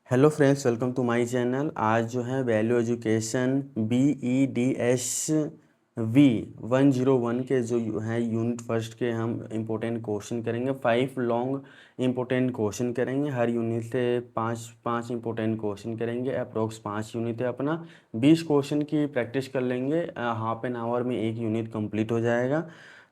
Hello friends, welcome to my channel. आज जो है वैल्यू एजुकेशन BEDS-V 101 के जो हैं यूनिट फर्स्ट के हम इम्पोर्टेंट क्वेश्चन करेंगे। 5 लॉन्ग इम्पोर्टेंट क्वेश्चन करेंगे। हर यूनिट से पाँच पाँच इम्पोर्टेंट क्वेश्चन करेंगे। अप्रोक्स 5 यूनिट है अपना। 20 क्वेश्चन की प्रैक्टिस कर लेंगे। हाफ एन आवर में एक यूनिट कंप्लीट हो जाएगा।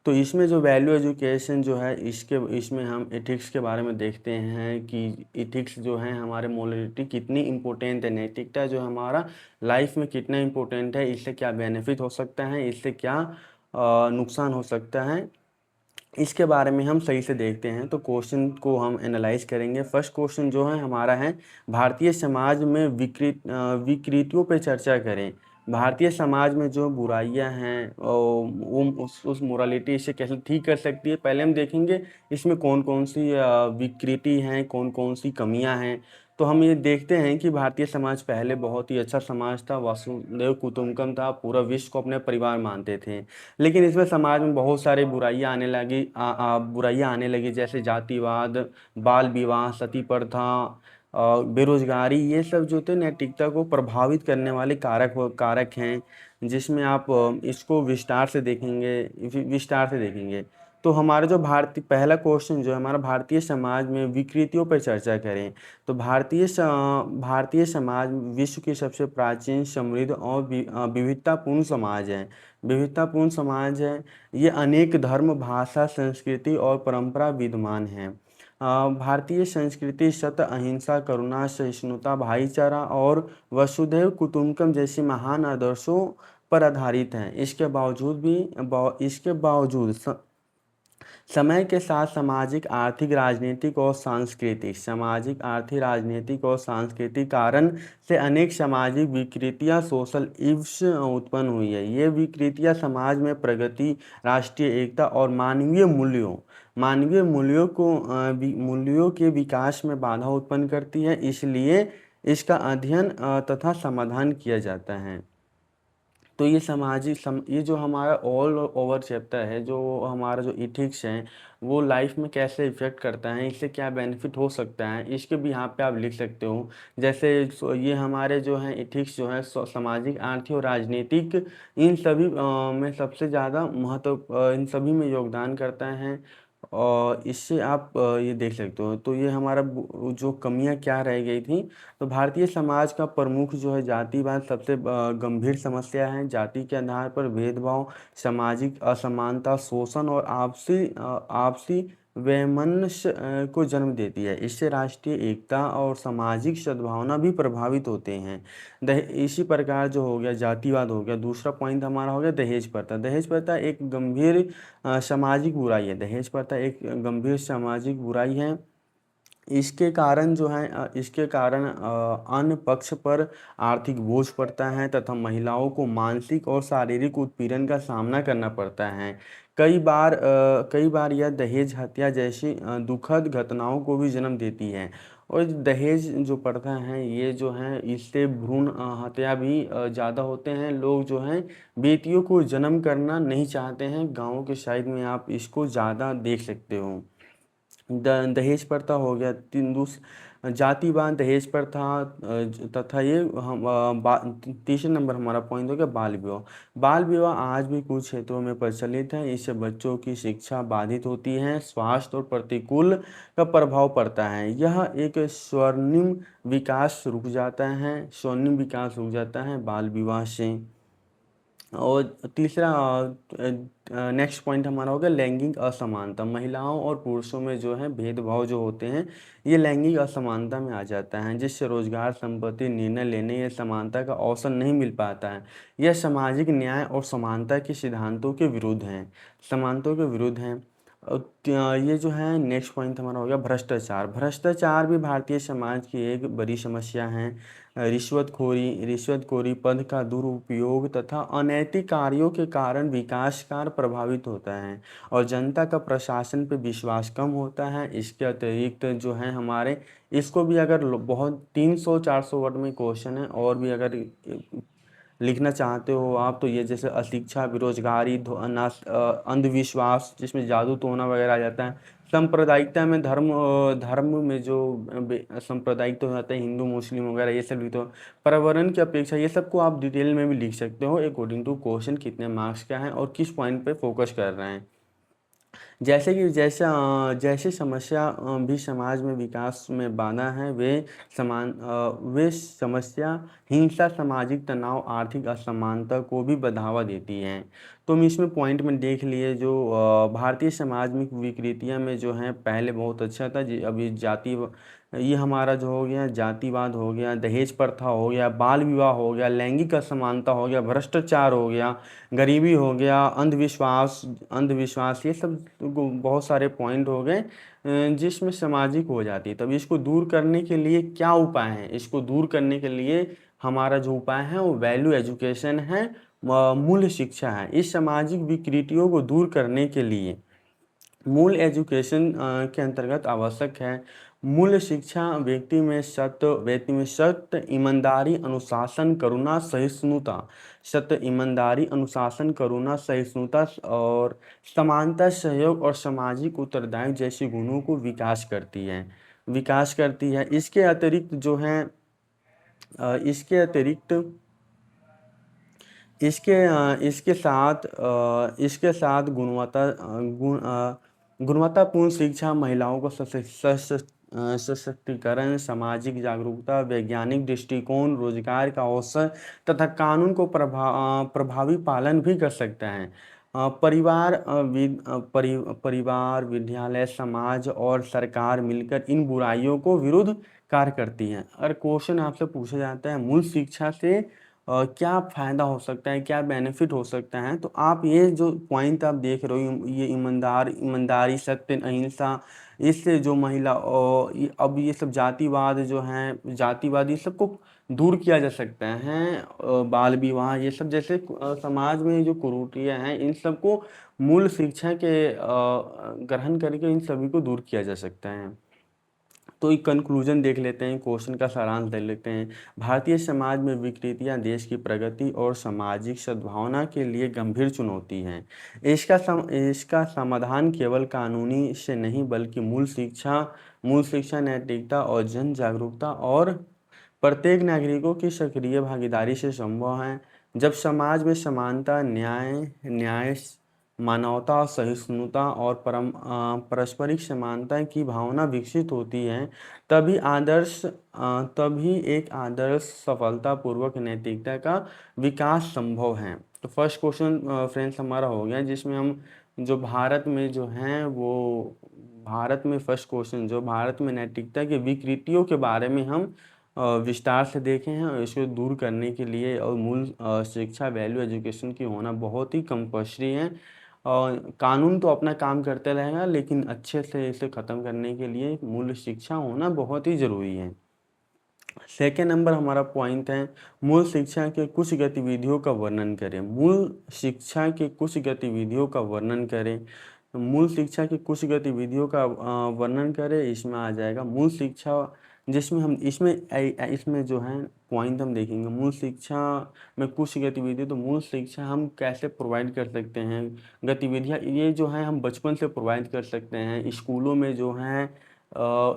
तो इसमें जो वैल्यू एजुकेशन जो है इसमें हम एथिक्स के बारे में देखते हैं कि एथिक्स जो है हमारे मोरालिटी कितनी इम्पोर्टेंट है। नैतिकता जो हमारा लाइफ में कितना इम्पोर्टेंट है, इससे क्या बेनिफिट हो सकता है, इससे क्या नुकसान हो सकता है, इसके बारे में हम सही से देखते हैं। तो क्वेश्चन को हम एनालाइज करेंगे। फर्स्ट क्वेश्चन जो है हमारा है, भारतीय समाज में विकृतियों पर चर्चा करें। भारतीय समाज में जो बुराइयां हैं वो उस मोरालिटी से कैसे ठीक कर सकती है, पहले हम देखेंगे इसमें कौन कौन सी विकृति हैं, कौन कौन सी कमियां हैं। तो हम ये देखते हैं कि भारतीय समाज पहले बहुत ही अच्छा समाज था, वसुदेव कुटुंबकम था, पूरा विश्व को अपने परिवार मानते थे। लेकिन इसमें समाज में बहुत सारी बुराइयां आने लगी, जैसे जातिवाद, बाल विवाह, सती प्रथा, बेरोजगारी। ये सब जो थे नैतिकता को प्रभावित करने वाले कारक हैं, जिसमें आप इसको विस्तार से देखेंगे। तो हमारा जो भारतीय पहला क्वेश्चन जो है हमारा, भारतीय समाज में विकृतियों पर चर्चा करें। तो भारतीय समाज विश्व की सबसे प्राचीन, समृद्ध और विविधतापूर्ण समाज है। ये अनेक धर्म, भाषा, संस्कृति और परंपरा विद्यमान है। भारतीय संस्कृति सत्य, अहिंसा, करुणा, सहिष्णुता, भाईचारा और वसुधैव कुटुंबकम जैसे महान आदर्शों पर आधारित है। इसके बावजूद समय के साथ सामाजिक, आर्थिक, राजनीतिक कारण से अनेक सामाजिक विकृतियां, सोशल इव्स उत्पन्न हुई है। ये विकृतियां समाज में प्रगति, राष्ट्रीय एकता और मूल्यों के विकास में बाधा उत्पन्न करती है। इसलिए इसका अध्ययन तथा समाधान किया जाता है। तो ये जो हमारा ऑल ओवर चैप्टर है, जो हमारा जो इथिक्स है, वो लाइफ में कैसे इफेक्ट करता है, इससे क्या बेनिफिट हो सकता है, इसके भी यहाँ पे आप लिख सकते हो। जैसे ये हमारे जो है इथिक्स जो है सामाजिक, आर्थिक और राजनीतिक, इन सभी में सबसे ज़्यादा महत्व इन सभी में योगदान करता है। और इससे आप ये देख सकते हो। तो ये हमारा जो कमियां क्या रह गई थी। तो भारतीय समाज का प्रमुख जो है जातिवाद सबसे गंभीर समस्या है। जाति के आधार पर भेदभाव, सामाजिक असमानता, शोषण और आपसी वैमनस्य को जन्म देती है। इससे राष्ट्रीय एकता और सामाजिक सद्भावना भी प्रभावित होते हैं। इसी प्रकार जो हो गया जातिवाद हो गया। दूसरा पॉइंट हमारा हो गया दहेज प्रथा। दहेज प्रथा एक गंभीर सामाजिक बुराई है। दहेज प्रथा एक गंभीर सामाजिक बुराई है। इसके कारण अन्य पक्ष पर आर्थिक बोझ पड़ता है तथा महिलाओं को मानसिक और शारीरिक उत्पीड़न का सामना करना पड़ता है। कई बार यह दहेज हत्या जैसी दुखद घटनाओं को भी जन्म देती है। और दहेज जो प्रथा है, ये जो है इससे भ्रूण हत्या भी ज़्यादा होते हैं। लोग जो हैं बेटियों को जन्म करना नहीं चाहते हैं। गाँव के साइड में आप इसको ज़्यादा देख सकते हो। दहेज प्रथा हो गया। जातिवाद, दहेज प्रथा तथा ये तीसरे नंबर हमारा पॉइंट हो गया बाल विवाह। बाल विवाह आज भी कुछ क्षेत्रों में प्रचलित है। इससे बच्चों की शिक्षा बाधित होती है, स्वास्थ्य और प्रतिकूल का प्रभाव पड़ता है। यह एक स्वर्णिम विकास रुक जाता है बाल विवाह से। और तीसरा नेक्स्ट पॉइंट हमारा होगा लैंगिक असमानता। महिलाओं और पुरुषों में जो है भेदभाव जो होते हैं, ये लैंगिक असमानता में आ जाता है, जिससे रोजगार, संपत्ति, निर्णय लेने या समानता का अवसर नहीं मिल पाता है। यह सामाजिक न्याय और समानता के सिद्धांतों के विरुद्ध हैं। ये जो है नेक्स्ट पॉइंट हमारा हो गया भ्रष्टाचार। भ्रष्टाचार भी भारतीय समाज की एक बड़ी समस्या है। रिश्वतखोरी, पद का दुरुपयोग तथा अनैतिक कार्यों के कारण विकास कार्य प्रभावित होता है और जनता का प्रशासन पे विश्वास कम होता है। इसके अतिरिक्त जो है हमारे, इसको भी अगर बहुत 300-400 वर्ड में क्वेश्चन है, और भी अगर लिखना चाहते हो आप, तो ये जैसे अशिक्षा, बेरोजगारी, अंधविश्वास जिसमें जादू टोना वगैरह आ जाता है, सांप्रदायिकता में धर्म में जो सांप्रदायिक तो होता है, हिंदू मुस्लिम वगैरह ये सब भी, तो पर्यावरण की अपेक्षा ये सब को आप डिटेल में भी लिख सकते हो अकॉर्डिंग टू क्वेश्चन कितने मार्क्स का है और किस पॉइंट पे फोकस कर रहे हैं। जैसे कि जैसे समस्या भी समाज में विकास में बाधा है, वे समस्या हिंसा, सामाजिक तनाव, आर्थिक असमानता को भी बढ़ावा देती हैं। तो हम इसमें पॉइंट में देख लिए जो भारतीय समाज में विकृतियां में जो है पहले बहुत अच्छा था अभी ये हमारा जो हो गया जातिवाद हो गया, दहेज प्रथा हो गया, बाल विवाह हो गया, लैंगिक असमानता हो गया, भ्रष्टाचार हो गया, गरीबी हो गया, अंधविश्वास अंधविश्वास ये सब बहुत सारे पॉइंट हो गए जिसमें सामाजिक हो जाती है। तब इसको दूर करने के लिए क्या उपाय है? इसको दूर करने के लिए हमारा जो उपाय है वो वैल्यू एजुकेशन है, मूल्य शिक्षा है। इस सामाजिक विकृतियों को दूर करने के लिए मूल एजुकेशन के अंतर्गत आवश्यक है। मूल्य शिक्षा व्यक्ति में सत्य, ईमानदारी, अनुशासन, करुणा, सहिष्णुता, सत्य, ईमानदारी, अनुशासन, करुणा, सहिष्णुता और समानता, सहयोग और सामाजिक उत्तरदायित्व जैसे गुणों को विकास करती है। इसके अतिरिक्त जो है इसके अतिरिक्त इसके साथ गुणवत्तापूर्ण शिक्षा, महिलाओं को सशक्तिकरण, सामाजिक जागरूकता, वैज्ञानिक दृष्टिकोण, रोजगार का अवसर तथा कानून को प्रभावी पालन भी कर सकता है। परिवार, विद्यालय, समाज और सरकार मिलकर इन बुराइयों को विरुद्ध कार्य करती हैं। अगर क्वेश्चन आपसे पूछा जाता है मूल शिक्षा से क्या फ़ायदा हो सकता है, क्या बेनिफिट हो सकता है, तो आप ये जो पॉइंट आप देख रहे हो, ये ईमानदारी, सत्य, अहिंसा, इससे जो महिला अब ये सब जातिवाद ये सबको दूर किया जा सकता है। बाल विवाह ये सब जैसे समाज में जो कुरीतियाँ हैं इन सबको मूल शिक्षा के ग्रहण करके इन सभी को दूर किया जा सकता है। तो एक कंक्लूजन देख लेते हैं, क्वेश्चन का सारांश देख लेते हैं। भारतीय समाज में विकृतियां देश की प्रगति और सामाजिक सद्भावना के लिए गंभीर चुनौती हैं। इसका समाधान केवल कानूनी से नहीं बल्कि मूल शिक्षा, नैतिकता और जन जागरूकता और प्रत्येक नागरिकों की सक्रिय भागीदारी से संभव है। जब समाज में समानता, न्याय, मानवता, सहिष्णुता और पारस्परिक समानता की भावना विकसित होती है, तभी एक आदर्श, सफलतापूर्वक नैतिकता का विकास संभव है। तो फर्स्ट क्वेश्चन फ्रेंड्स हमारा हो गया, जिसमें हम जो भारत में जो हैं वो भारत में फर्स्ट क्वेश्चन जो भारत में नैतिकता की विकृतियों के बारे में हम विस्तार से देखे हैं, और इसको दूर करने के लिए और मूल शिक्षा, वैल्यू एजुकेशन की होना बहुत ही कंपल्सरी है। और कानून तो अपना काम करते रहेगा, लेकिन अच्छे से इसे ख़त्म करने के लिए मूल शिक्षा होना बहुत ही ज़रूरी है। सेकेंड नंबर हमारा पॉइंट है मूल शिक्षा के कुछ गतिविधियों का वर्णन करें। मूल शिक्षा के कुछ गतिविधियों का वर्णन करें। मूल शिक्षा की कुछ गतिविधियों का वर्णन करें, इसमें आ जाएगा मूल शिक्षा, जिसमें हम इसमें जो है पॉइंट हम देखेंगे मूल शिक्षा में कुछ गतिविधि। तो मूल शिक्षा हम कैसे प्रोवाइड कर सकते हैं, गतिविधियाँ ये जो है हम बचपन से प्रोवाइड कर सकते हैं। स्कूलों में जो है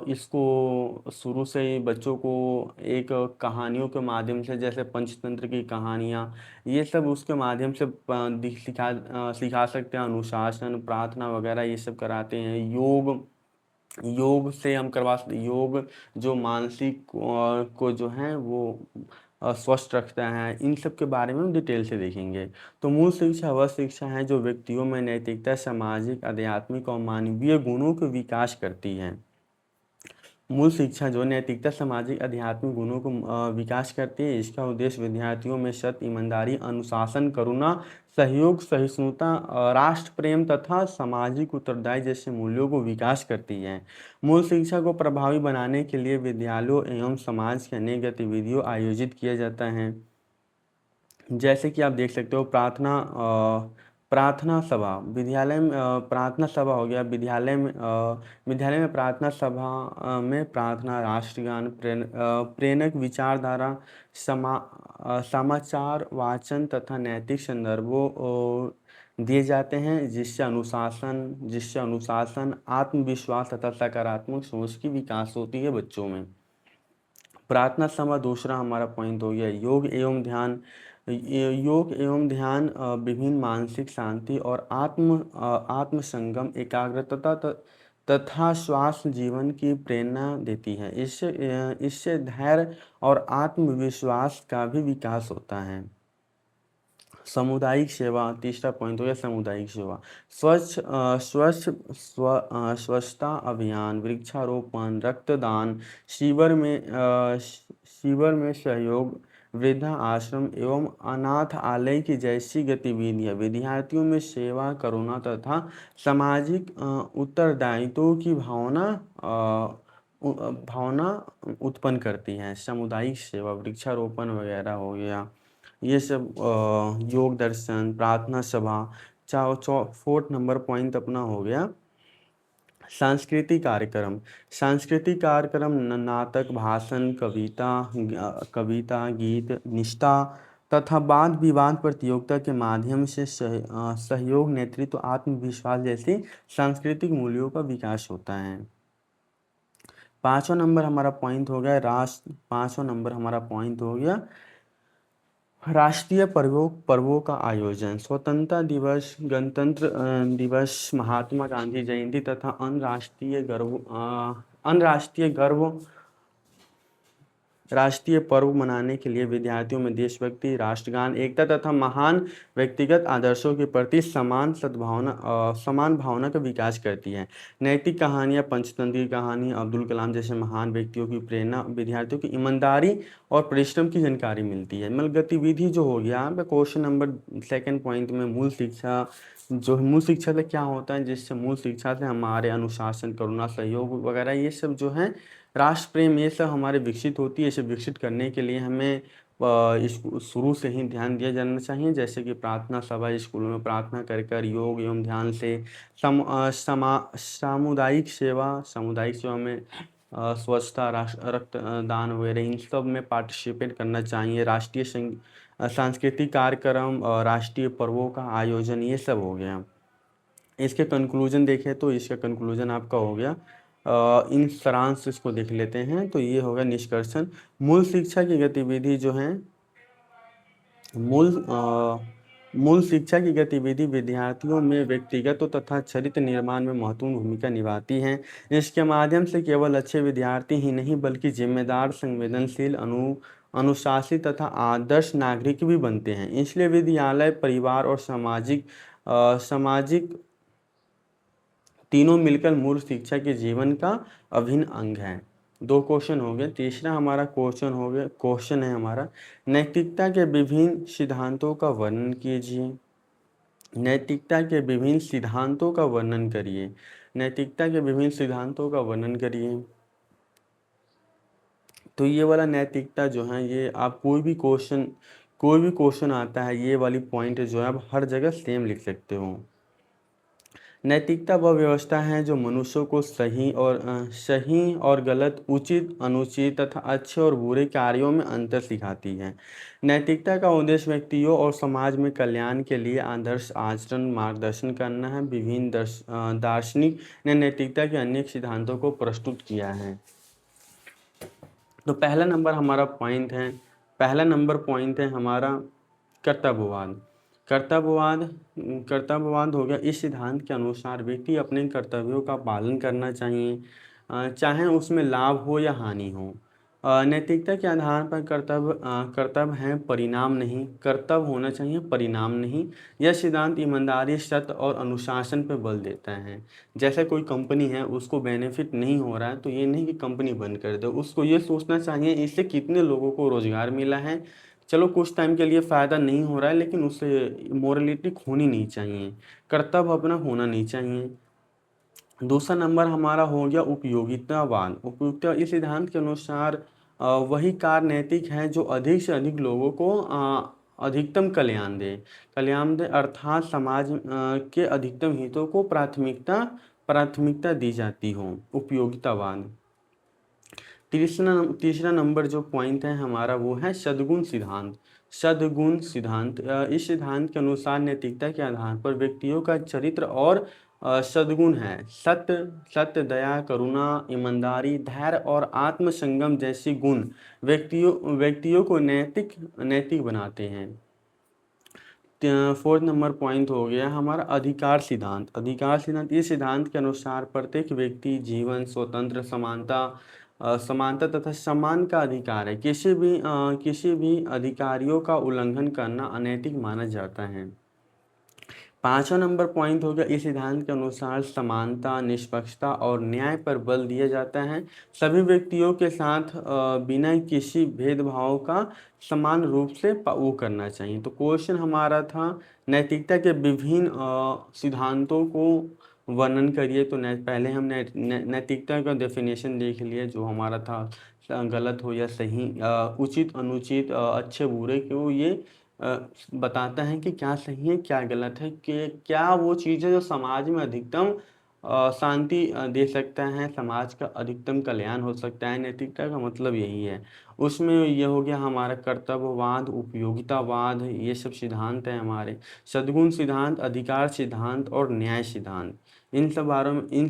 इसको शुरू से ही बच्चों को एक कहानियों के माध्यम से, जैसे पंचतंत्र की कहानियाँ, ये सब उसके माध्यम से सिखा सकते हैं। अनुशासन, प्रार्थना वगैरह ये सब कराते हैं। योग से हम करवा सकते, योग जो मानसिक को जो है वो स्वस्थ रखता है। इन सब के बारे में हम डिटेल से देखेंगे। तो मूल शिक्षा वह शिक्षा है जो व्यक्तियों में नैतिकता, सामाजिक, आध्यात्मिक और मानवीय गुणों के विकास करती है। मूल शिक्षा जो नैतिकता, सामाजिक, आध्यात्मिक गुणों को विकास करती है। इसका उद्देश्य विद्यार्थियों में सत्य, ईमानदारी, अनुशासन, करुणा, सहयोग, सहिष्णुता, राष्ट्र प्रेम तथा सामाजिक उत्तरदायित्व जैसे मूल्यों को विकास करती है। मूल शिक्षा को प्रभावी बनाने के लिए विद्यालयों एवं समाज के अनेक गतिविधियों आयोजित किया जाता है। जैसे कि आप देख सकते हो प्रार्थना सभा, विद्यालय में प्रार्थना सभा हो गया। विद्यालय में प्रार्थना सभा में प्रार्थना, राष्ट्रगान, प्रेरक विचारधारा, समाचार वाचन तथा नैतिक संदर्भों दिए जाते हैं, जिससे अनुशासन, आत्मविश्वास तथा सकारात्मक सोच की विकास होती है बच्चों में। प्रार्थना समय दूसरा हमारा पॉइंट हो गया। योग एवं ध्यान विभिन्न मानसिक शांति और आत्म संगम, एकाग्रता तथा स्वास्थ्य जीवन की प्रेरणा देती है। इससे धैर्य और आत्मविश्वास का भी विकास होता है। सामुदायिक सेवा तीसरा पॉइंट हो गया, सामुदायिक सेवा। स्वच्छता अभियान, वृक्षारोपण, रक्तदान, शिविर में सहयोग, वृद्धा आश्रम एवं अनाथालय की जैसी गतिविधियां विद्यार्थियों में सेवा, करुणा तथा सामाजिक उत्तरदायित्व की भावना उत्पन्न करती हैं। सामुदायिक सेवा, वृक्षारोपण वगैरह हो गया, ये सब योग दर्शन, प्रार्थना सभा। फोर्थ नंबर पॉइंट अपना हो गया सांस्कृतिक कार्यक्रम नाटक, भाषण, कविता, गीत, निष्ठा तथा वाद विवाद प्रतियोगिता के माध्यम से सहयोग, नेतृत्व, आत्मविश्वास जैसी सांस्कृतिक मूल्यों का विकास होता है। पांचवा नंबर हमारा पॉइंट हो गया राष्ट्रीय पर्वों का आयोजन। स्वतंत्रता दिवस, गणतंत्र दिवस, महात्मा गांधी जयंती तथा राष्ट्रीय पर्व मनाने के लिए विद्यार्थियों में देशभक्ति, राष्ट्रगान, एकता तथा महान व्यक्तिगत आदर्शों के प्रति समान भावना का विकास करती है। नैतिक कहानियाँ, पंचतंत्र की कहानी, अब्दुल कलाम जैसे महान व्यक्तियों की प्रेरणा, विद्यार्थियों की ईमानदारी और परिश्रम की जानकारी मिलती है। मतलब गतिविधि जो हो गया क्वेश्चन नंबर सेकंड पॉइंट में मूल शिक्षा से क्या होता है, जिससे मूल शिक्षा से हमारे अनुशासन, करुणा, सहयोग वगैरह ये सब जो है, राष्ट्र प्रेम, ये सब हमारे विकसित होती है। इसे विकसित करने के लिए हमें शुरू से ही ध्यान दिया जाना चाहिए, जैसे कि प्रार्थना सभा, स्कूलों में प्रार्थना कर योग एवं ध्यान से, सामुदायिक सेवा में स्वच्छता, रक्तदान वगैरह इन सब में पार्टिसिपेट करना चाहिए। सांस्कृतिक कार्यक्रम, राष्ट्रीय पर्वों का आयोजन, ये सब हो गया। इसके कंक्लूजन देखें तो इसका कंक्लूजन आपका हो गया, इन सारांश इसको देख लेते हैं। तो ये होगा निष्कर्षण। मूल शिक्षा की गतिविधि जो है, मूल शिक्षा की गतिविधि विद्यार्थियों में व्यक्तिगत तथा चरित्र निर्माण में महत्वपूर्ण भूमिका निभाती हैं। इसके माध्यम से केवल अच्छे विद्यार्थी ही नहीं बल्कि जिम्मेदार, संवेदनशील, अनुशासित तथा आदर्श नागरिक भी बनते हैं। इसलिए विद्यालय, परिवार और सामाजिक तीनों मिलकर मूल शिक्षा के जीवन का अभिन्न अंग है। 2 क्वेश्चन हो गए। तीसरा हमारा क्वेश्चन है हमारा, नैतिकता के विभिन्न सिद्धांतों का वर्णन कीजिए। नैतिकता के विभिन्न सिद्धांतों का वर्णन करिए। तो ये वाला नैतिकता जो है, ये आप कोई भी क्वेश्चन आता है, ये वाली पॉइंट जो है आप हर जगह सेम लिख सकते हो। नैतिकता वह व्यवस्था है जो मनुष्यों को सही और गलत, उचित, अनुचित तथा अच्छे और बुरे कार्यों में अंतर सिखाती है। नैतिकता का उद्देश्य व्यक्तियों और समाज में कल्याण के लिए आदर्श आचरण मार्गदर्शन करना है। विभिन्न दार्शनिक ने नैतिकता के अनेक सिद्धांतों को प्रस्तुत किया है। तो पहला नंबर पॉइंट है हमारा कर्तव्यवाद। कर्तव्यवाद हो गया, इस सिद्धांत के अनुसार व्यक्ति अपने कर्तव्यों का पालन करना चाहिए, चाहे उसमें लाभ हो या हानि हो। नैतिकता के आधार पर कर्तव्य है, परिणाम नहीं। कर्तव्य होना चाहिए, परिणाम नहीं। यह सिद्धांत ईमानदारी, सत्य और अनुशासन पर बल देता है। जैसे कोई कंपनी है, उसको बेनिफिट नहीं हो रहा है तो ये नहीं कि कंपनी बंद कर दो, उसको ये सोचना चाहिए इससे कितने लोगों को रोजगार मिला है। चलो कुछ टाइम के लिए फ़ायदा नहीं हो रहा है, लेकिन उससे मोरलिटी खोनी नहीं चाहिए, कर्तव्य अपना होना नहीं चाहिए। दूसरा नंबर हमारा हो गया उपयोगिता। इस सिद्धांत के अनुसार वही कार्य नैतिक है जो अधिक से अधिक लोगों को अधिकतम कल्याण दे, अर्थात समाज के अधिकतम हितों को प्राथमिकता दी जाती हो। उपयोगितावाद। तीसरा नंबर जो पॉइंट है हमारा वो है सद्गुण सिद्धांत। सद्गुण सिद्धांत। इस सिद्धांत के अनुसार नैतिकता के आधार पर व्यक्तियों का चरित्र और सद्गुण है। सत्य, दया, करुणा, ईमानदारी, धैर्य और आत्मसंगम जैसी गुण व्यक्तियों को नैतिक बनाते हैं। फोर्थ नंबर पॉइंट हो गया हमारा अधिकार सिद्धांत। इस सिद्धांत के अनुसार प्रत्येक व्यक्ति जीवन, स्वतंत्र, समानता तथा सम्मान का अधिकार है। किसी भी अधिकारियों का उल्लंघन करना अनैतिक माना जाता है। पांचवा नंबर पॉइंट हो गया, इस सिद्धांत के अनुसार समानता, निष्पक्षता और न्याय पर बल दिया जाता है। सभी व्यक्तियों के साथ बिना किसी भेदभाव का समान रूप से वो करना चाहिए। तो क्वेश्चन हमारा था नैतिकता के विभिन्न सिद्धांतों को वर्णन करिए। तो पहले हमने नैतिकता का डेफिनेशन देख लिया, जो हमारा था गलत हो या सही, उचित अनुचित, अच्छे बुरे, क्यों ये बताता है कि क्या सही है क्या गलत है, कि क्या वो चीज़ है जो समाज में अधिकतम शांति दे सकता है, समाज का अधिकतम कल्याण हो सकता है। नैतिकता का मतलब यही है। उसमें ये हो गया हमारा कर्तव्यवाद, उपयोगितावाद, ये सब सिद्धांत हैं हमारे। सद्गुण सिद्धांत, अधिकार सिद्धांत और न्याय सिद्धांत, इन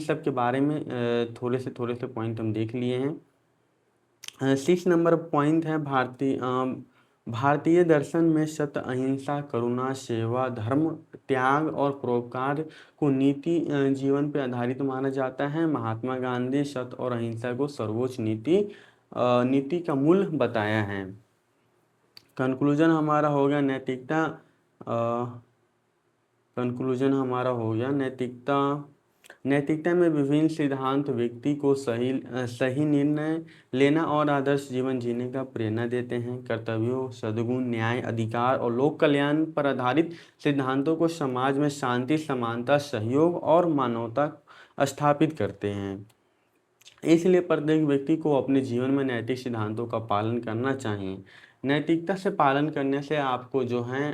सब के बारे में थोड़े से पॉइंट हम देख लिए हैं। 6 नंबर पॉइंट है भारतीय दर्शन में सत्य, अहिंसा, करुणा, सेवा, धर्म, त्याग और परोपकार को नीति जीवन पर आधारित माना जाता है। महात्मा गांधी सत्य और अहिंसा को सर्वोच्च नीति का मूल बताया है। कंक्लूजन हमारा हो गया नैतिकता में विभिन्न सिद्धांत व्यक्ति को सही निर्णय लेना और आदर्श जीवन जीने का प्रेरणा देते हैं। कर्तव्यों, सद्गुण, न्याय, अधिकार और लोक कल्याण पर आधारित सिद्धांतों को समाज में शांति, समानता, सहयोग और मानवता स्थापित करते हैं। इसलिए प्रत्येक व्यक्ति को अपने जीवन में नैतिक सिद्धांतों का पालन करना चाहिए। नैतिकता से पालन करने से आपको जो है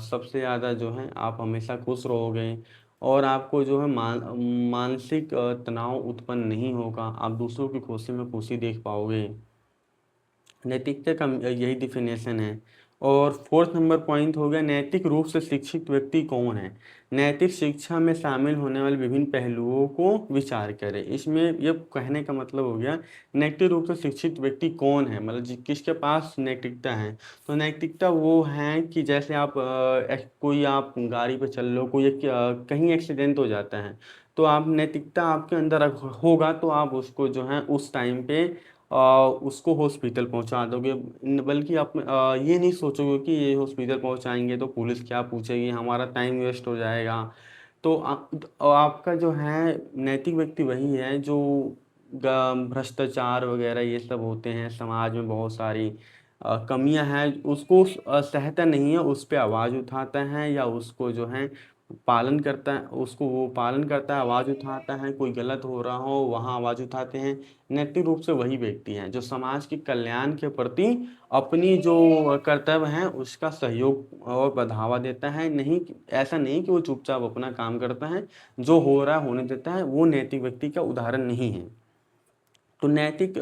सबसे ज़्यादा जो है आप हमेशा खुश रहोगे, और आपको जो है मानसिक तनाव उत्पन्न नहीं होगा। आप दूसरों की खुशी में खुशी देख पाओगे। नैतिकता का यही डिफिनेशन है। और फोर्थ नंबर पॉइंट हो गया, नैतिक रूप से शिक्षित व्यक्ति कौन है। नैतिक शिक्षा में शामिल होने वाले विभिन्न पहलुओं को विचार करें। इसमें यह कहने का मतलब हो गया नैतिक रूप से शिक्षित व्यक्ति कौन है, मतलब किसके पास नैतिकता है। तो नैतिकता वो है कि जैसे आप कोई आप गाड़ी पे चल लो, कहीं एक्सीडेंट हो जाता है, तो आप नैतिकता आपके अंदर होगा तो आप उसको जो है उस टाइम पे उसको हॉस्पिटल पहुंचा दोगे। बल्कि आप ये नहीं सोचोगे कि ये हॉस्पिटल पहुंचाएंगे तो पुलिस क्या पूछेगी, हमारा टाइम वेस्ट हो जाएगा। तो आपका जो है नैतिक व्यक्ति वही है जो भ्रष्टाचार वगैरह ये सब होते हैं समाज में, बहुत सारी कमियां हैं, उसको सहता नहीं है, उस पर आवाज़ उठाता है, या उसको जो है पालन करता है, वो पालन करता है, आवाज़ उठाता है। कोई गलत हो रहा हो वहाँ आवाज़ उठाते हैं। नैतिक रूप से वही व्यक्ति हैं जो समाज के कल्याण के प्रति अपनी जो कर्तव्य है उसका सहयोग और बढ़ावा देता है। ऐसा नहीं कि वो चुपचाप अपना काम करता है, जो हो रहा है होने देता है, वो नैतिक व्यक्ति का उदाहरण नहीं है। तो नैतिक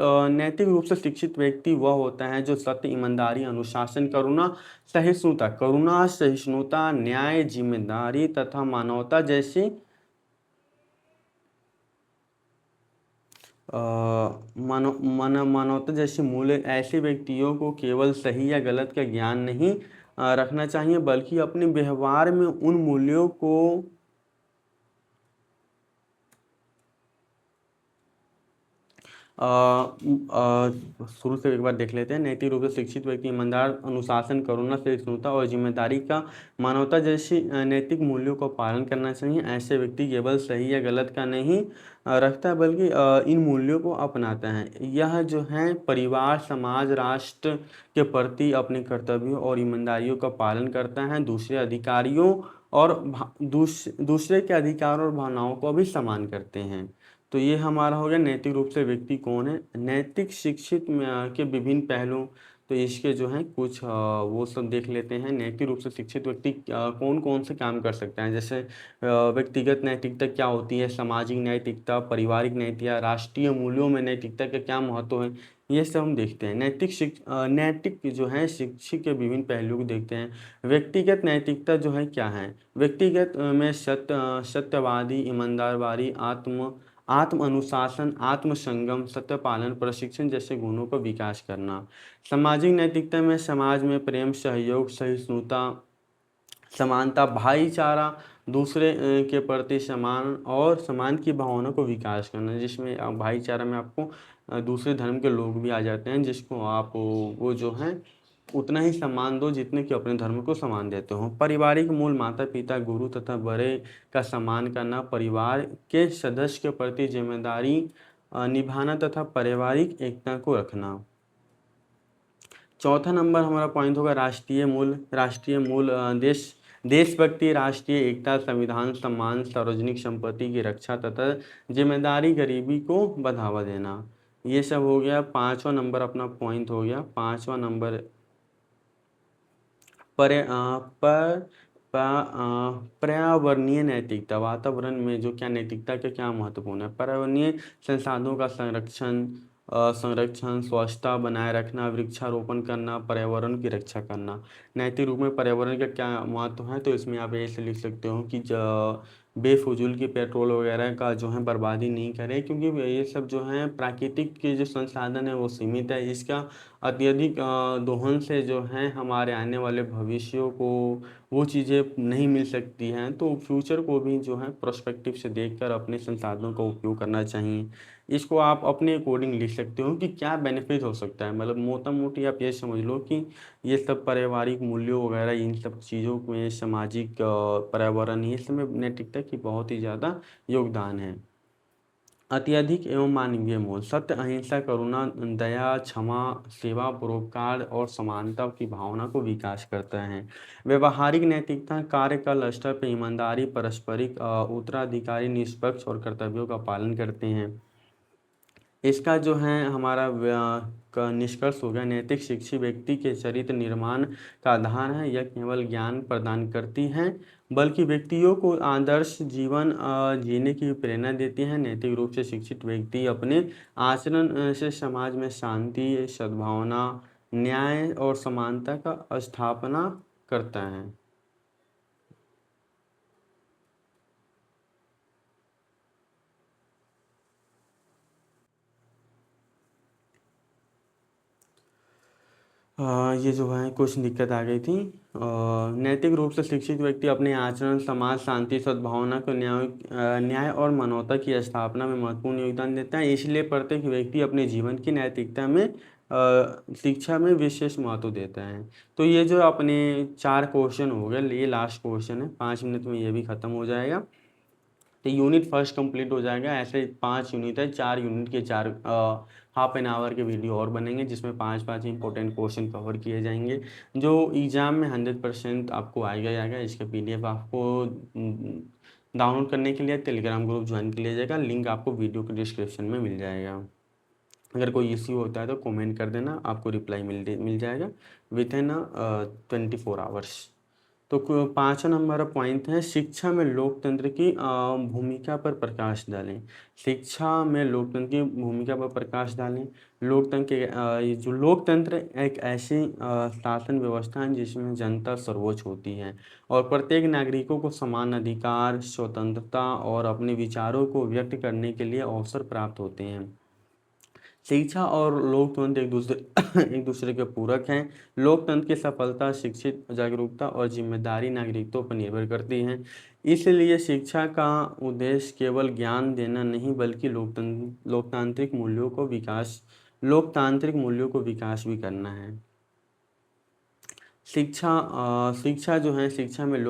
रूप से शिक्षित व्यक्ति वह होता है जो सत्य, ईमानदारी, अनुशासन, करुणा, सहिष्णुता, न्याय, जिम्मेदारी तथा मानवता जैसी मानवता जैसे मूल्य। ऐसे व्यक्तियों को केवल सही या गलत का ज्ञान नहीं रखना चाहिए, बल्कि अपने व्यवहार में उन मूल्यों को शुरू से एक बार देख लेते हैं। नैतिक रूप से शिक्षित व्यक्ति ईमानदार, अनुशासन, करुणा, सहिष्णुता और जिम्मेदारी का, मानवता जैसी नैतिक मूल्यों का पालन करना चाहिए। ऐसे व्यक्ति केवल सही या गलत का नहीं रखता, बल्कि इन मूल्यों को अपनाता है। यह जो है परिवार, समाज, राष्ट्र के प्रति अपने कर्तव्यों और ईमानदारियों का पालन करता है। दूसरे के अधिकार और भावनाओं को भी सम्मान करते हैं। तो ये हमारा हो गया नैतिक रूप से व्यक्ति कौन है। नैतिक शिक्षित के विभिन्न पहलू, तो इसके जो हैं कुछ वो सब देख लेते हैं। नैतिक रूप से शिक्षित व्यक्ति कौन कौन से काम कर सकता है, जैसे व्यक्तिगत नैतिकता क्या होती है, सामाजिक नैतिकता, पारिवारिक नैतिकता, राष्ट्रीय मूल्यों में नैतिकता का क्या महत्व है, ये सब हम देखते हैं। नैतिक जो है शिक्षित के विभिन्न पहलुओं को देखते हैं। व्यक्तिगत नैतिकता जो है क्या है, व्यक्तिगत में सत्यवादी, ईमानदारी, आत्म अनुशासन, आत्म संगम, सत्य पालन, प्रशिक्षण जैसे गुणों का विकास करना। सामाजिक नैतिकता में समाज में प्रेम, सहयोग, सहिष्णुता, समानता, भाईचारा, दूसरे के प्रति समान की भावना को विकास करना, जिसमें भाईचारा में आपको दूसरे धर्म के लोग भी आ जाते हैं, जिसको आप वो जो हैं उतना ही सम्मान दो जितने कि अपने धर्म को सम्मान देते हो। पारिवारिक मूल, माता पिता, गुरु तथा बड़े का सम्मान करना, परिवार के सदस्य के प्रति जिम्मेदारी निभाना तथा पारिवारिक एकता को रखना। चौथा नंबर हमारा पॉइंट होगा राष्ट्रीय मूल देशभक्ति, राष्ट्रीय एकता, संविधान सम्मान, सार्वजनिक संपत्ति की रक्षा तथा जिम्मेदारी, गरीबी को बढ़ावा देना। ये सब हो गया। पांचवा नंबर अपना पॉइंट हो गया। पांचवा नंबर पर्यावरणीय नैतिकता, वातावरण में जो क्या नैतिकता का क्या महत्वपूर्ण है। पर्यावरणीय संसाधनों का संरक्षण, स्वच्छता बनाए रखना, वृक्षारोपण करना, पर्यावरण की रक्षा करना। नैतिक रूप में पर्यावरण का क्या महत्व है, तो इसमें आप ऐसे लिख सकते हो कि बेफजूल की पेट्रोल वगैरह का जो है बर्बादी नहीं करें, क्योंकि ये सब जो है प्राकृतिक के जो संसाधन है वो सीमित है। इसका अत्यधिक दोहन से जो है हमारे आने वाले भविष्यों को वो चीज़ें नहीं मिल सकती हैं। तो फ्यूचर को भी जो है प्रोस्पेक्टिव से देखकर अपने संसाधनों का उपयोग करना चाहिए। इसको आप अपने अकॉर्डिंग लिख सकते हो कि क्या बेनिफिट हो सकता है। मतलब मोटा मोटी आप ये समझ लो कि ये सब पारिवारिक मूल्यों वगैरह इन सब चीज़ों में सामाजिक पर्यावरण ये सब में नैतिकता की बहुत ही ज़्यादा योगदान है। अत्यधिक एवं मानवीय मूल्य, सत्य, अहिंसा, करुणा, दया, क्षमा, सेवा, परोपकार और समानता की भावना को विकास करता है। व्यवहारिक नैतिकता, कार्यकाल स्तर पर ईमानदारी, पारस्परिक उत्तराधिकारी, निष्पक्ष और कर्तव्यों का पालन करते हैं। इसका जो है हमारा का निष्कर्ष हो गया, नैतिक शिक्षित व्यक्ति के चरित्र निर्माण का आधार है। यह केवल ज्ञान प्रदान करती है बल्कि व्यक्तियों को आदर्श जीवन जीने की प्रेरणा देती है। नैतिक रूप से शिक्षित व्यक्ति अपने आचरण से समाज में शांति, सद्भावना, न्याय और समानता का स्थापना करता है। ये जो है कुछ दिक्कत आ गई थी। नैतिक रूप से शिक्षित व्यक्ति अपने आचरण, समाज, शांति, सद्भावना को न्याय और मानवता की स्थापना में महत्वपूर्ण योगदान देता है। इसलिए प्रत्येक व्यक्ति अपने जीवन की नैतिकता में शिक्षा में विशेष महत्व देता है। तो ये जो अपने 4 क्वेश्चन हो गए, ये लास्ट क्वेश्चन है, 5 मिनट में ये भी ख़त्म हो जाएगा। तो यूनिट फर्स्ट कंप्लीट हो जाएगा। ऐसे 5 यूनिट है, 4 यूनिट के 4 हाफ एन आवर के वीडियो और बनेंगे, जिसमें 5 इंपॉर्टेंट क्वेश्चन कवर किए जाएंगे। जो एग्ज़ाम में 100% आपको आएगा ही आएगा। इसका PDF आपको डाउनलोड करने के लिए टेलीग्राम ग्रुप ज्वाइन कर लीजिएगा। लिंक आपको वीडियो के डिस्क्रिप्शन में मिल जाएगा। अगर कोई इश्यू होता है तो कमेंट कर देना, आपको रिप्लाई मिल जाएगा विथ इन 24 आवर्स। तो 5वां नंबर पॉइंट है, शिक्षा में लोकतंत्र की भूमिका पर प्रकाश डालें। शिक्षा में लोकतंत्र की भूमिका पर प्रकाश डालें। ये जो लोकतंत्र एक ऐसी शासन व्यवस्था है जिसमें जनता सर्वोच्च होती है और प्रत्येक नागरिकों को समान अधिकार, स्वतंत्रता और अपने विचारों को व्यक्त करने के लिए अवसर प्राप्त होते हैं। शिक्षा और लोकतंत्र एक दूसरे के पूरक हैं। लोकतंत्र की सफलता शिक्षित, जागरूकता और जिम्मेदारी नागरिकों पर निर्भर करती है। इसलिए शिक्षा का उद्देश्य केवल ज्ञान देना नहीं बल्कि लोकतांत्रिक मूल्यों को विकास भी करना है। शिक्षा जो है शिक्षा में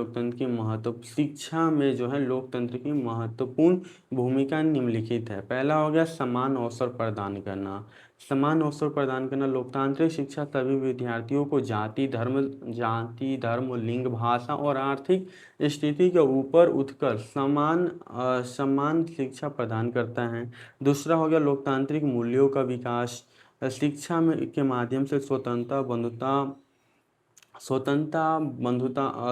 जो है लोकतंत्र की महत्वपूर्ण भूमिका निम्नलिखित है। पहला हो गया समान अवसर प्रदान करना। समान अवसर प्रदान करना, लोकतांत्रिक शिक्षा सभी विद्यार्थियों को जाति, धर्म, लिंग, भाषा और आर्थिक स्थिति के ऊपर उठकर समान शिक्षा प्रदान करता है। दूसरा हो गया लोकतांत्रिक मूल्यों का विकास। शिक्षा में के माध्यम से स्वतंत्रता,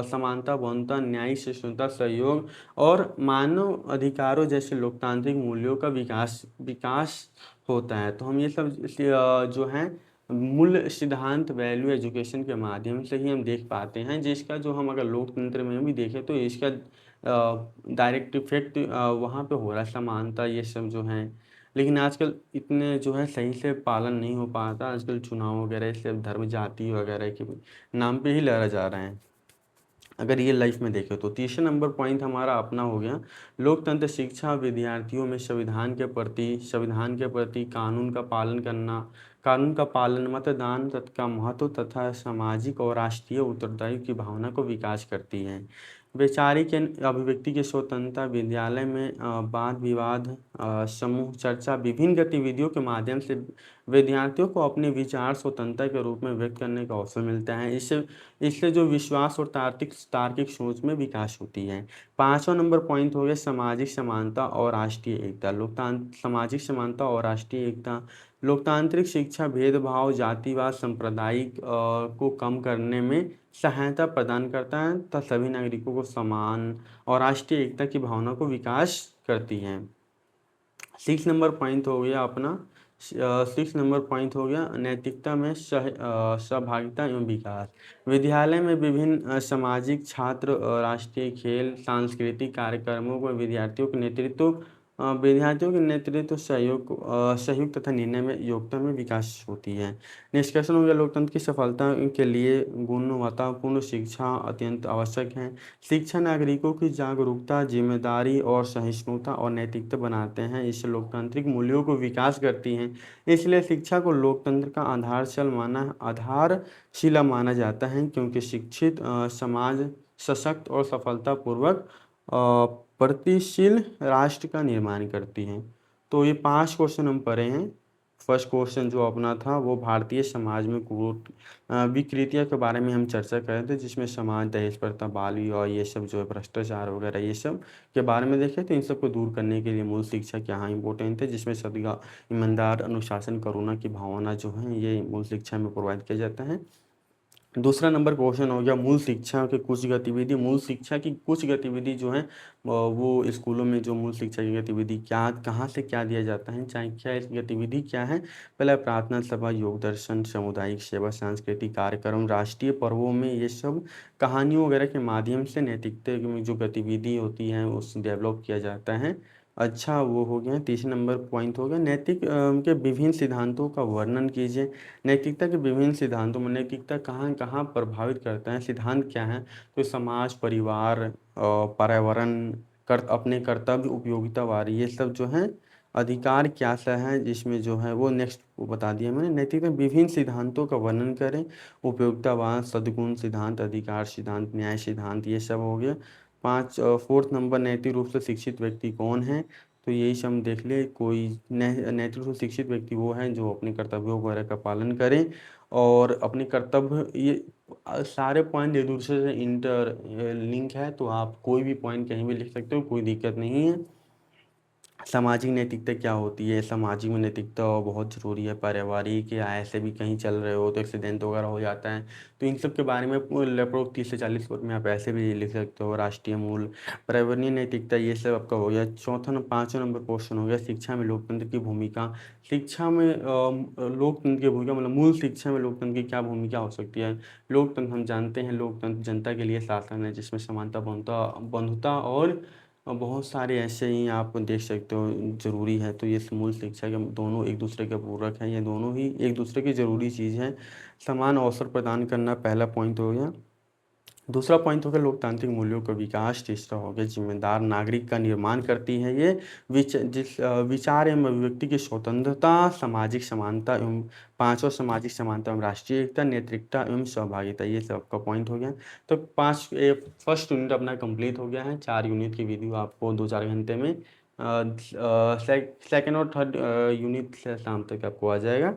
समानता, बंधुता, न्याय, सहिष्णुता, सहयोग और मानव अधिकारों जैसे लोकतांत्रिक मूल्यों का विकास विकास होता है। तो हम ये सब जो है मूल सिद्धांत वैल्यू एजुकेशन के माध्यम से ही हम देख पाते हैं, जिसका जो हम अगर लोकतंत्र में भी देखें तो इसका डायरेक्ट इफेक्ट वहाँ पे हो रहा है, समानता ये सब जो है। लेकिन आजकल इतने जो है सही से पालन नहीं हो पाता। आजकल चुनाव वगैरह सिर्फ धर्म जाति वगैरह के नाम पे ही लड़ा जा रहा है, अगर ये लाइफ में देखें तो। तीसरा नंबर पॉइंट हमारा अपना हो गया, लोकतंत्र शिक्षा विद्यार्थियों में संविधान के प्रति कानून का पालन करना, कानून का पालन, मतदान का महत्व तथा सामाजिक और राष्ट्रीय उत्तरदायित्व की भावना को विकास करती है। वैचारिक अभिव्यक्ति की स्वतंत्रता, विद्यालय में वाद विवाद, समूह चर्चा, विभिन्न गतिविधियों के माध्यम से विद्यार्थियों को अपने विचार स्वतंत्रता के रूप में व्यक्त करने का अवसर मिलता है। इससे इससे जो विश्वास और तार्किक सोच में विकास होती है। पांचवा नंबर पॉइंट हो गया सामाजिक समानता और राष्ट्रीय एकता। सामाजिक समानता और राष्ट्रीय एकता, लोकतांत्रिक शिक्षा भेदभाव, जातिवाद, सांप्रदायिक को कम करने में सहायता प्रदान करता है तथा सभी नागरिकों को समान और राष्ट्रीय एकता की भावना को विकास करती है। 6 नंबर पॉइंट हो गया नैतिकता में सहभागिता एवं विकास। विद्यालय में विभिन्न सामाजिक, छात्र, राष्ट्रीय खेल, सांस्कृतिक कार्यक्रमों को विद्यार्थियों के नेतृत्व, सहयोग तथा निर्णय में योगदान में विकास होती है। निष्कर्षण हो गया, लोकतंत्र की सफलता के लिए गुणवत्तापूर्ण शिक्षा अत्यंत आवश्यक है। शिक्षा नागरिकों की जागरूकता, जिम्मेदारी और सहिष्णुता और नैतिकता बनाते हैं। इससे लोकतांत्रिक मूल्यों को विकास करती हैं। इसलिए शिक्षा को लोकतंत्र का आधारशिला माना जाता है, क्योंकि शिक्षित समाज सशक्त और सफलतापूर्वक प्रगतिशील राष्ट्र का निर्माण करती हैं। तो ये 5 क्वेश्चन हम पढ़े हैं। फर्स्ट क्वेश्चन जो अपना था वो भारतीय समाज में विकृतियों के बारे में हम चर्चा कर रहे थे, जिसमें समाज, दहेज प्रथा, बाल विवाह, ये सब जो है भ्रष्टाचार वगैरह ये सब के बारे में देखे। तो इन सबको दूर करने के लिए मूल शिक्षा क्या इंपॉर्टेंट है, जिसमें सदका, ईमानदार, अनुशासन, करुणा की भावना जो है ये मूल शिक्षा में प्रोवाइड किया जाता है। दूसरा नंबर क्वेश्चन हो गया मूल शिक्षा की कुछ गतिविधि। मूल शिक्षा की कुछ गतिविधि जो है वो स्कूलों में जो मूल शिक्षा की गतिविधि कहाँ से क्या दिया जाता है, चाहे क्या गतिविधि क्या है। पहला प्रार्थना सभा, योग दर्शन, सामुदायिक सेवा, सांस्कृतिक कार्यक्रम, राष्ट्रीय पर्वों में ये सब कहानियों वगैरह के माध्यम से नैतिकता की जो गतिविधि होती है उस डेवलप किया जाता है। अच्छा, वो हो गया। तीसरा नंबर पॉइंट हो गया नैतिक के विभिन्न सिद्धांतों का वर्णन कीजिए। नैतिकता के विभिन्न सिद्धांतों में नैतिकता कहाँ कहाँ प्रभावित करता है, सिद्धांत क्या है। तो समाज, परिवार, पर्यावरण, अपने कर्तव्य, उपयोगितावाद, ये सब जो है अधिकार क्या सा है, जिसमें जो है वो नेक्स्ट वो बता दिया मैंने। नैतिकता विभिन्न सिद्धांतों का वर्णन करें। उपयोगितावाद, सद्गुण सिद्धांत, अधिकार सिद्धांत, न्याय सिद्धांत, ये सब हो गया। फोर्थ नंबर नैतिक रूप से शिक्षित व्यक्ति कौन है। तो यही सब हम देख ले। कोई नैतिक रूप से शिक्षित व्यक्ति वो है जो अपने कर्तव्यों वगैरह का पालन करे और अपने कर्तव्य, ये सारे पॉइंट एक दूसरे से इंटर लिंक है, तो आप कोई भी पॉइंट कहीं भी लिख सकते हो, कोई दिक्कत नहीं है। सामाजिक नैतिकता क्या होती है, सामाजिक में नैतिकता बहुत ज़रूरी है। पारिवारिक या ऐसे भी कहीं चल रहे हो तो एक्सीडेंट वगैरह हो जाता है, तो इन सब के बारे में लगभग 30 से 40 वर्ड में आप ऐसे भी लिख सकते हो। राष्ट्रीय मूल, पर्यावरणीय नैतिकता, ये सब आपका हो गया। पाँचवा नंबर क्वेश्चन हो गया शिक्षा में लोकतंत्र की भूमिका। शिक्षा में लोकतंत्र की भूमिका मतलब मूल शिक्षा में लोकतंत्र की क्या भूमिका हो सकती है। लोकतंत्र हम जानते हैं, लोकतंत्र जनता के लिए शासन है, जिसमें समानता, बंधुता और बहुत सारे ऐसे ही आप देख सकते हो ज़रूरी है। तो ये मूल शिक्षा के दोनों एक दूसरे के पूरक हैं, ये दोनों ही एक दूसरे की ज़रूरी चीज़ है। समान अवसर प्रदान करना पहला पॉइंट हो गया। दूसरा पॉइंट हो गया लोकतांत्रिक मूल्यों का विकास। तीसरा हो गया जिम्मेदार नागरिक का निर्माण करती है ये। विचार एवं अभिव्यक्ति की स्वतंत्रता, सामाजिक समानता एवं पांचवा सामाजिक समानता एवं राष्ट्रीय एकता, नैतिकता एवं सहभागिता, ये सबका पॉइंट हो गया। तो फर्स्ट यूनिट अपना कंप्लीट हो गया है। 4 यूनिट की वीडियो आपको 2-4 घंटे में सेकेंड और थर्ड यूनिट से शाम तक आपको आ जाएगा।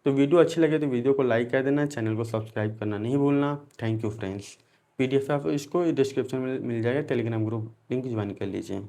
तो वीडियो अच्छी लगे तो वीडियो को लाइक कर देना, चैनल को सब्सक्राइब करना नहीं भूलना। Thank you friends. PDF आप इसको डिस्क्रिप्शन में मिल जाएगा, टेलीग्राम ग्रुप लिंक ज्वाइन कर लीजिए।